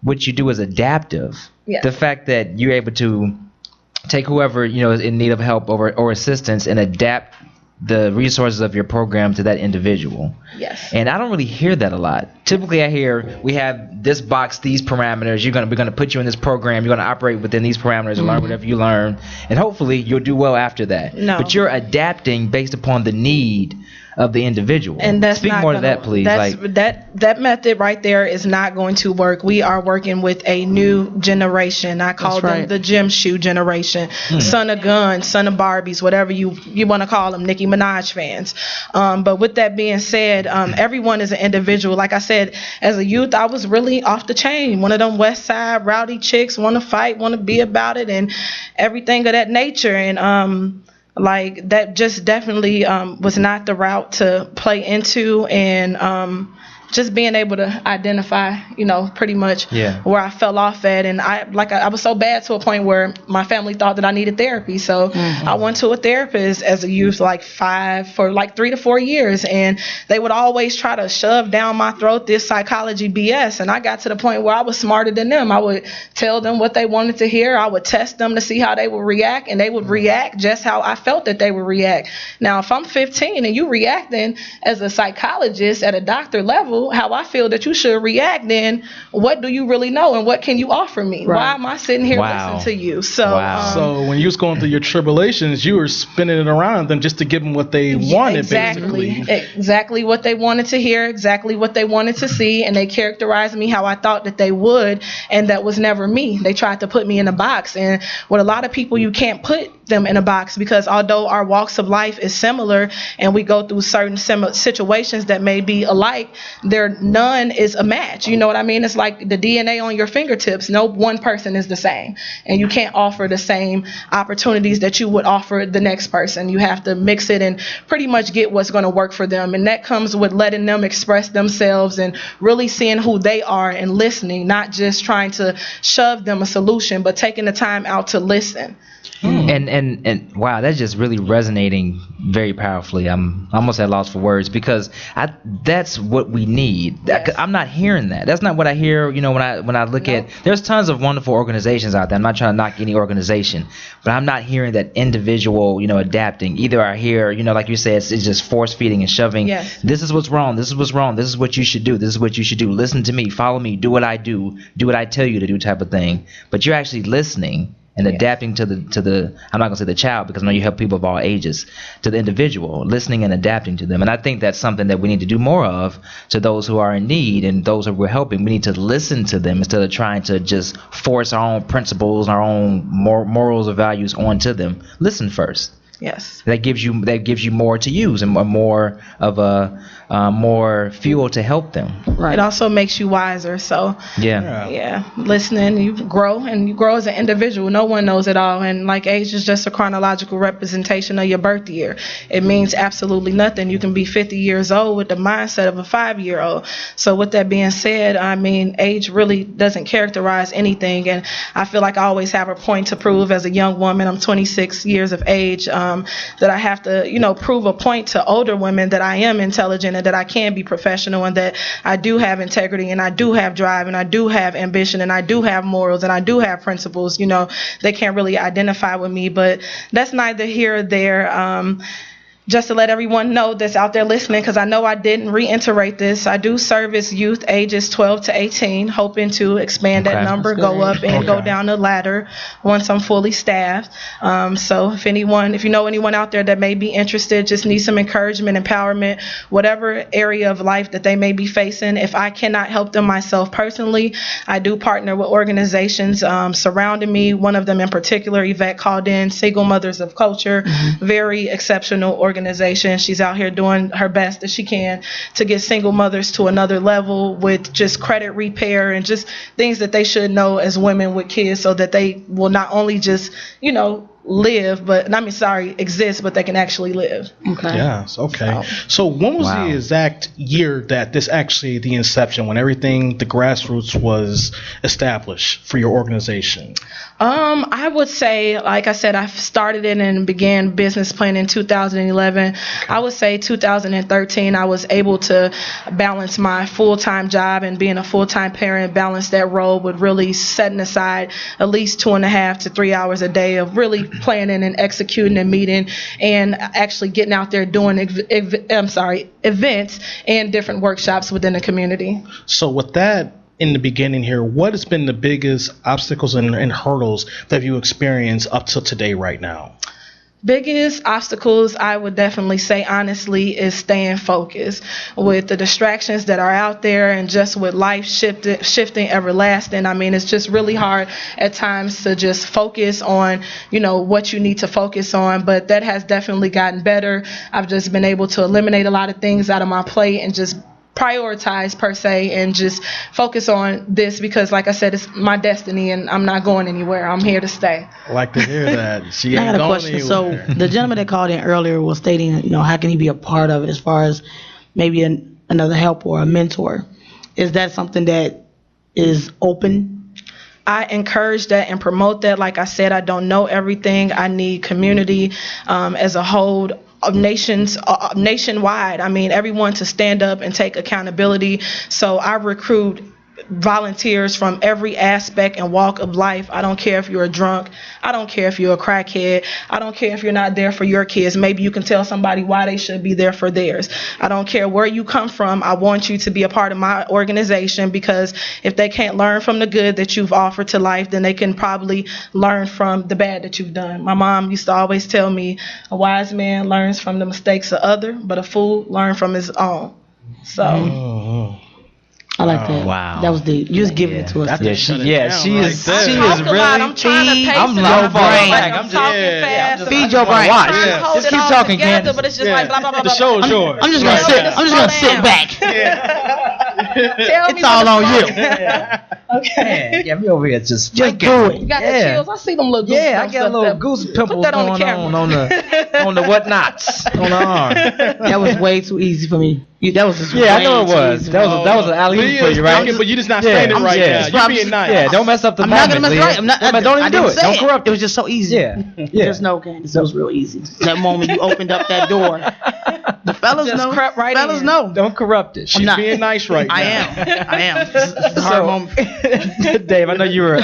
what you do is adaptive. Yes. The fact that you're able to take whoever is in need of help or assistance and adapt the resources of your program to that individual. Yes. And I don't really hear that a lot. Typically I hear we have this box, these parameters, we're gonna put you in this program, you're gonna operate within these parameters and learn whatever you learn, and hopefully you'll do well after that. No. But you're adapting based upon the need of the individual. And that's Speak not more gonna, to that, please. That method right there is not going to work. We are working with a new generation. I call them the gym shoe generation. Son of guns, son of Barbies, whatever you want to call them, Nicki Minaj fans. But with that being said, everyone is an individual. Like I said, as a youth, I was really off the chain. One of them West Side rowdy chicks, want to fight, want to be about it, and everything of that nature. And like that just definitely was not the route to play into, and just being able to identify, pretty much where I fell off at. And I was so bad to a point where my family thought that I needed therapy. So I went to a therapist as a youth, for 3 to 4 years. And they would always try to shove down my throat this psychology BS. And I got to the point where I was smarter than them. I would tell them what they wanted to hear. I would test them to see how they would react. And they would react just how I felt that they would react. Now, if I'm 15 and you reacting as a psychologist at a doctor level, how I feel that you should react, then what do you really know and what can you offer me? Right. Why am I sitting here listening to you? So, so when you was going through your tribulations, you were spinning it around them just to give them what they wanted, basically. Exactly what they wanted to hear, exactly what they wanted to see, and they characterized me how I thought that they would, and that was never me. They tried to put me in a box, and with a lot of people, you can't put them in a box because although our walks of life is similar and we go through certain similar situations that may be alike, none is a match. You know what I mean? It's like the DNA on your fingertips. No one person is the same, and you can't offer the same opportunities that you would offer the next person. You have to mix it and pretty much get what's going to work for them, and that comes with letting them express themselves and really seeing who they are and listening, not just trying to shove them a solution, but taking the time out to listen. And wow, that's just really resonating very powerfully. I'm almost at a loss for words because that's what we need. Yes. I'm not hearing that. That's not what I hear. When I look at, there's tons of wonderful organizations out there. I'm not trying to knock any organization, but I'm not hearing that individual, adapting. Either I hear, like you said, it's just force feeding and shoving. Yes. This is what's wrong. This is what's wrong. This is what you should do. This is what you should do. Listen to me. Follow me. Do what I do. Do what I tell you to do, type of thing. But you're actually listening and adapting to the I'm not gonna say the child because I know you help people of all ages, to the individual, listening and adapting to them. And I think that's something that we need to do more of to those who are in need and those who we're helping. We need to listen to them instead of trying to just force our own principles, our own morals or values onto them. Listen first. Yes. That gives you more to use and more of more fuel to help them. Right. It also makes you wiser. So yeah. Listening, you grow as an individual. No one knows it all, and like age is just a chronological representation of your birth year. It means absolutely nothing. You can be 50 years old with the mindset of a 5-year-old. So with that being said, I mean, age really doesn't characterize anything, and I feel like I always have a point to prove as a young woman. I'm 26 years of age. That I have to, prove a point to older women that I am intelligent and that I can be professional and that I do have integrity and I do have drive and I do have ambition and I do have morals and I do have principles. They can't really identify with me, but that's neither here or there. Just to let everyone know that's out there listening, because I know I didn't reiterate this, I do service youth ages 12 to 18, hoping to expand that number, go up and go down the ladder once I'm fully staffed. So if you know anyone out there that may be interested, just need some encouragement, empowerment, whatever area of life that they may be facing, if I cannot help them myself personally, I do partner with organizations surrounding me. One of them in particular, Yvette called in, Single Mothers of Culture, very exceptional organization organization. She's out here doing her best that she can to get single mothers to another level with just credit repair and just things that they should know as women with kids, so that they will not only just, exist, but they can actually live. Okay. Yes. Okay. So when was the exact year that the inception, when everything, the grassroots was established for your organization? I would say, like I said, I started it and began business plan in 2011. Okay. I would say 2013, I was able to balance my full-time job and being a full-time parent, balance that role with really setting aside at least 2.5 to 3 hours a day of really planning and executing and meeting and actually getting out there doing events and different workshops within the community. So with that, in the beginning here, what has been the biggest obstacles and hurdles that you experienced up till today right now? Biggest obstacles, I would definitely say, honestly, is staying focused with the distractions that are out there and just with life shifting everlasting. I mean, it's just really hard at times to just focus on, what you need to focus on. But that has definitely gotten better. I've just been able to eliminate a lot of things out of my plate and just prioritize per se and just focus on this because, like I said, it's my destiny and I'm not going anywhere. I'm here to stay. I like to hear that. She ain't I got a going question. anywhere. So the gentleman that called in earlier was stating, how can he be a part of it as far as maybe another help or a mentor? Is that something that is open? I encourage that and promote that. Like I said, I don't know everything. I need community as a whole. Nationwide. I mean, everyone to stand up and take accountability. So I recruit volunteers from every aspect and walk of life. I don't care if you're a drunk. I don't care if you're a crackhead. I don't care if you're not there for your kids. Maybe you can tell somebody why they should be there for theirs. I don't care where you come from. I want you to be a part of my organization because if they can't learn from the good that you've offered to life, then they can probably learn from the bad that you've done. My mom used to always tell me, a wise man learns from the mistakes of others, but a fool learns from his own. So. I like that. Wow. That was deep. You just giving it to us. She is really. I'm trying to pace I'm it. low brain. I'm talking fast. Feed your brain. I'm trying to hold Just it keep all talking, together, Candice. but it's just like blah, blah, blah, blah. The show is yours. I'm just gonna sit. I'm just gonna sit back. Tell me It's all on you. Okay. Yeah, me over here just do it. You got the chills. I see them little goose I got little goose pimples that on the going camera. on the whatnots on the arm. That was way too easy for me. That was just I know it was. That was an alley for you, right? But you're just not saying it right now. You're being nice. Yeah, don't mess up the I'm moment. not gonna mess right. I'm not. Don't even do it. Don't corrupt. corrupt It was just so easy. Yeah. Just know, Candice, it was real easy. That moment you opened up that door, the fellas Just know. crept right fellas in. know. Don't corrupt it. She's being nice right now. I am. It's a hard moment. Dave, I know you were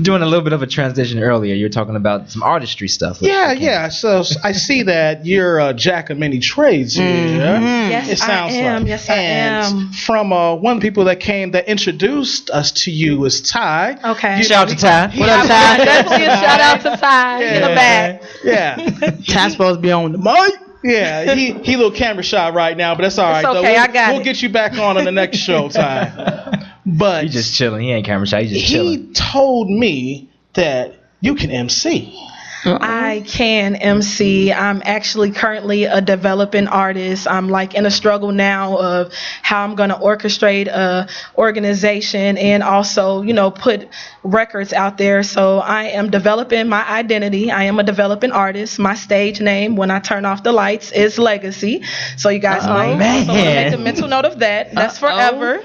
doing a little bit of a transition earlier. You were talking about some artistry stuff. Yeah. So I see that you're a jack of many trades here. Yes, It sounds I am. like. Yes, I am. From one of the people that introduced us to you is Ty. Okay. Shout out to Ty. What up, Ty? Definitely a shout out to Ty in the back. Yeah. Ty's supposed to be on the mic. Yeah, he a little camera shy right now, but that's all right. It's okay, though. We'll it. get you back on the next show, Ty. But He's just chilling. He ain't camera shy. He's just chilling. he told me that you can MC. I can MC. I'm actually currently a developing artist. I'm like in a struggle now of how I'm going to orchestrate a organization and also, put records out there. So I am developing my identity. I am a developing artist. My stage name when I turn off the lights is Legacy. So you guys know. Man. So make a mental note of that. That's forever.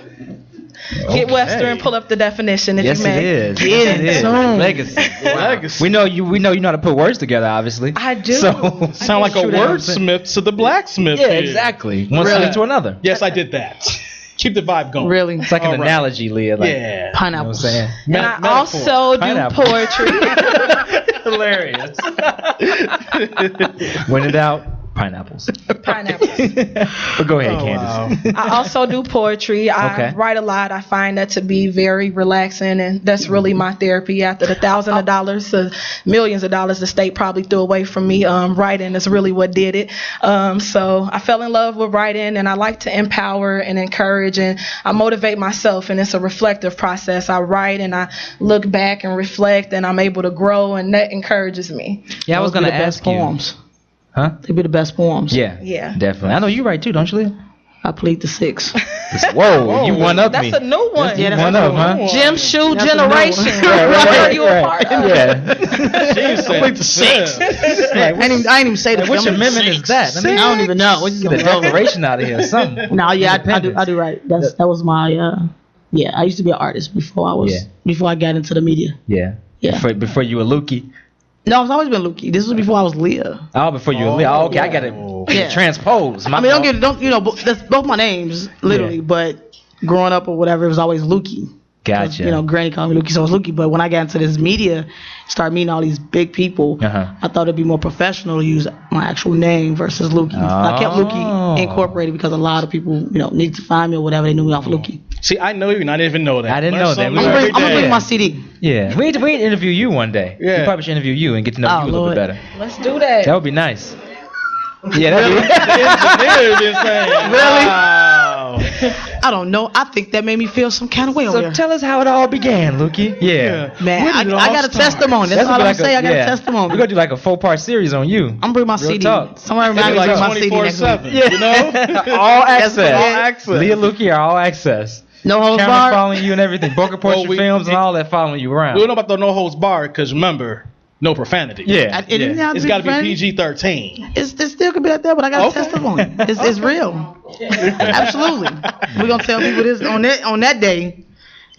Get Webster and pull up the definition if you may. Yes, it is. Legacy. Legacy. We know you know how to put words together, obviously. I do. So Sound like a wordsmith to the blacksmith. Yeah, here. exactly. One thing to another. Yes, I did that. Keep the vibe going. Really? It's like an analogy, Leah. Like, Yeah. Pineapples. You know what I'm saying? And I also Pineapple. do poetry. Hilarious. When in doubt, pineapples. Pineapples. But go ahead, Candice. I also do poetry. I write a lot. I find that to be very relaxing, and that's really my therapy. After the $1,000 to millions of dollars the state probably threw away from me, writing is really what did it. So I fell in love with writing, and I like to empower and encourage, and I motivate myself, and it's a reflective process. I write, and I look back and reflect, and I'm able to grow, and that encourages me. Yeah, I was going to ask you. Poems. Huh? They'd be the best poems. Yeah. Yeah. Definitely. I know you right too, don't you, Leah? I plead the 6. Whoa, you one up me. That's a new one. Yeah, that's one a up, new huh? one. Gym shoe That's a new one. generation. Right. What are you a part of? Yeah. She said the 6. I ain't even say the Which I'm- amendment is that? I don't even know. Get a declaration out of here or something. No, yeah, I do right. That was my yeah. I used to be an artist before I got into the media. Yeah. Yeah. Before you were Lukey. No, I've always been Lukey. This was before I was Leah. Oh, before you were Leah. Oh, okay, I got it. Yeah. Transpose. I mean, that's both my names, literally. Yeah. But growing up or whatever, it was always Lukey. Gotcha. You know, Granny called me Lukey, so it was Lukey. But when I got into this media, started meeting all these big people, I thought it'd be more professional to use my actual name versus Lukey. I kept Lukey incorporated because a lot of people, needed to find me or whatever. They knew me off Lukey. See, I know you, and I didn't even know that. I didn't know that. I'm gonna bring my CD. Yeah, we need to interview you one day. Yeah. We probably should interview you and get to know you a little bit better. Let's do that. That would be nice. Yeah, that'd be Really? Wow. I don't know. I think that made me feel some kind of way over there. So tell us how it all began, Lukey. Yeah. Man, I got a testimony. That's all I'm saying. I got a testimony. We're going to do like a 4-part series on you. I'm bring my CD. Talk. Somebody remind me to bring my CD next week. You know? All access. Leah Lukey are all access. No holds Cameras barred. following you and everything. Boca Portrait Films and all that following you around. We don't know about the no holds barred because remember, no profanity. Yeah. It's got to be PG-13. It still could be like that, but I got a testimony. It's real. Absolutely. We're gonna tell people this on that day,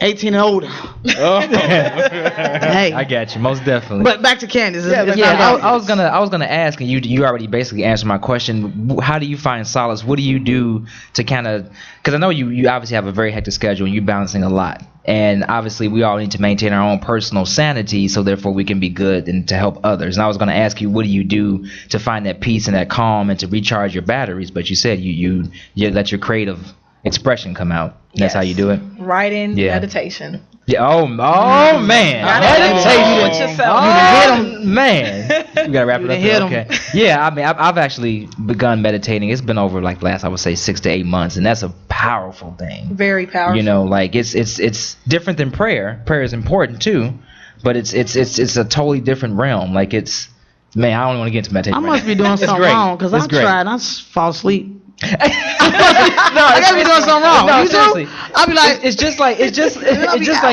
18 and older. Hey, I got you, most definitely. But back to Candice. I was gonna ask, and you already basically answered my question. How do you find solace? What do you do to kind of? Because I know you obviously have a very hectic schedule and you're balancing a lot. And obviously, we all need to maintain our own personal sanity, so therefore we can be good and to help others. And I was going to ask you, what do you do to find that peace and that calm and to recharge your batteries? But you said you let your creative expression come out. That's how you do it. Writing, meditation. Yeah. Oh man. Meditation. Oh man. You gotta wrap it up. There. Okay. Yeah. I mean, I've actually begun meditating. It's been over like last, I would say, 6 to 8 months, and that's a powerful thing. Very powerful. Like it's different than prayer. Prayer is important too, but it's a totally different realm. Like man, I don't want to get into meditation. I must be doing something wrong because I tried. I fall asleep. I gotta be doing something wrong. No, seriously. I'll be like, it's just like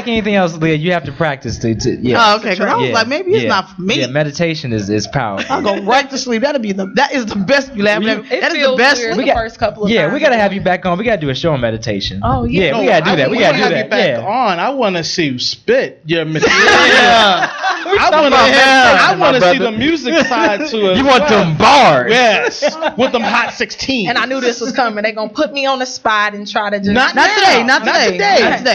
anything else, Leah. You have to practice to Oh, okay. Because I was like, maybe it's not for me. Yeah, meditation is powerful. I'll go right to sleep. That is the best. You laugh. That is the best. The first couple of times. We gotta have you back on. We gotta do a show on meditation. Oh yeah. Yeah, we gotta do that. We gotta do have that. You back on. I want to see you spit your material. I want to see the music side to it. You want them bars? Yes, with them hot 16. And I knew this was coming. They're gonna put me on the spot and try to just not today.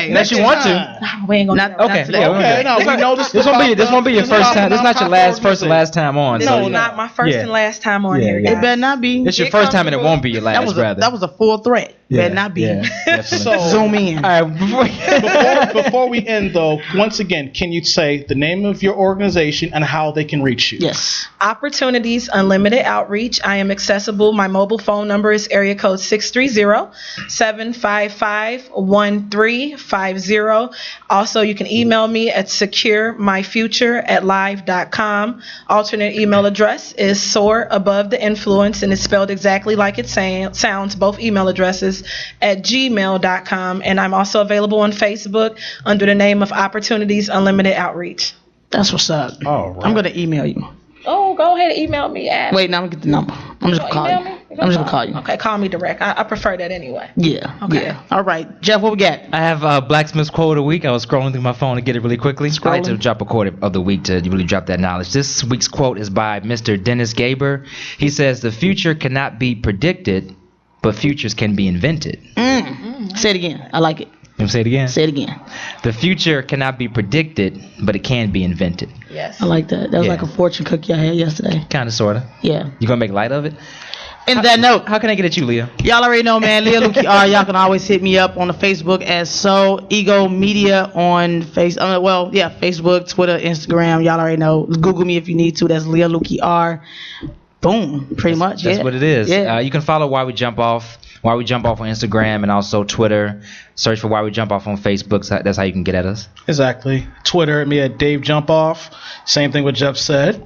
Unless you want to. No, we ain't gonna. Okay. No, we know this. This won't be your first time. This is not your first and last time on. This is not my first and last time on here, guys. It better not be. It's your first time and it won't be your last. That was a full threat. Better not be. So zoom in. All right. Before we end, though, once again, can you say the name of your organization and how they can reach you? Yes. Opportunities Unlimited Outreach. I am accessible. My mobile phone number is area code 630-755-1350. Also, you can email me at securemyfuture@live.com. Alternate email address is soar above the influence, and it's spelled exactly like it sounds, both email addresses, at gmail.com. And I'm also available on Facebook under the name of Opportunities Unlimited Outreach. That's what's up. All right. I'm going to email you. Oh, go ahead and email me. Wait, now I'm going to get the number. I'm just going to call you. I'm just going to call you. Okay, call me direct. I prefer that anyway. Yeah. Okay. Yeah. All right. Jeff, what we got? I have Blacksmith's Quote of the Week. I was scrolling through my phone to get it really quickly. I like to drop a quote of the week to really drop that knowledge. This week's quote is by Mr. Dennis Gaber. He says, "The future cannot be predicted, but futures can be invented." Say it again. I like it. You say it again? Say it again. The future cannot be predicted, but it can be invented. Yes. I like that. That was like a fortune cookie I had yesterday. Kind of, sort of. Yeah. You gonna make light of it? In that note, how can I get at you, Leah? Y'all already know, man. Leah Lukey R. Y'all can always hit me up on the Facebook as So Ego Media on Facebook, Twitter, Instagram. Y'all already know. Google me if you need to. That's Leah Lukey R. Boom. Pretty much. That's what it is. Yeah. You can follow Why We Jump Off on Instagram and also Twitter. Search for Why We Jump Off on Facebook. So that's how you can get at us. Exactly. Twitter at me at Dave Jump Off. Same thing what Jeff said.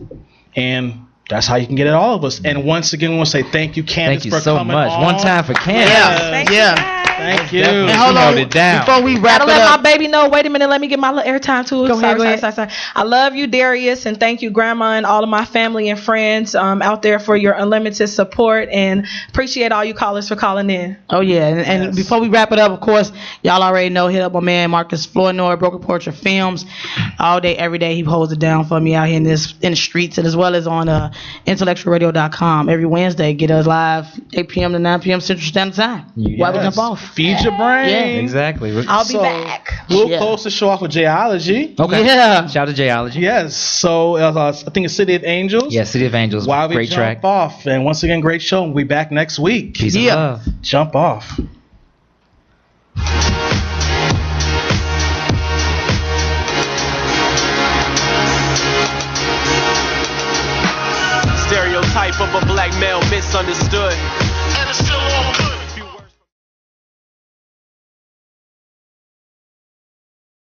And That's how you can get at all of us. And once again, we want to say thank you, Candice, Thank you for so coming much. on. One time for Candice. Thank you. And hold She on, held it down. before we wrap Gotta it let up. my baby know. Wait a minute. Let me get my little airtime too. Go ahead. Sorry. I love you, Darius, and thank you, Grandma, and all of my family and friends out there for your unlimited support. And appreciate all you callers for calling in. Oh yeah, and before we wrap it up, of course, y'all already know, hit up my man Marcus Flournoy, Broken Portrait Films, all day, every day. He holds it down for me out here in the streets, and as well as on intellectualradio.com every Wednesday. Get us live 8 p.m. to 9 p.m. Central Standard Time. While we jump off. Feed your brain. Yeah, exactly. I'll be back. We'll close the show off with Jayology. Okay. Yeah. Shout out to Jayology. Yes. So I think it's City of Angels. Yeah, City of Angels. While we great jump track. off, and once again, great show. We'll be back next week. Peace and love. Jump off. Stereotype of a black male misunderstood. And it's still all good.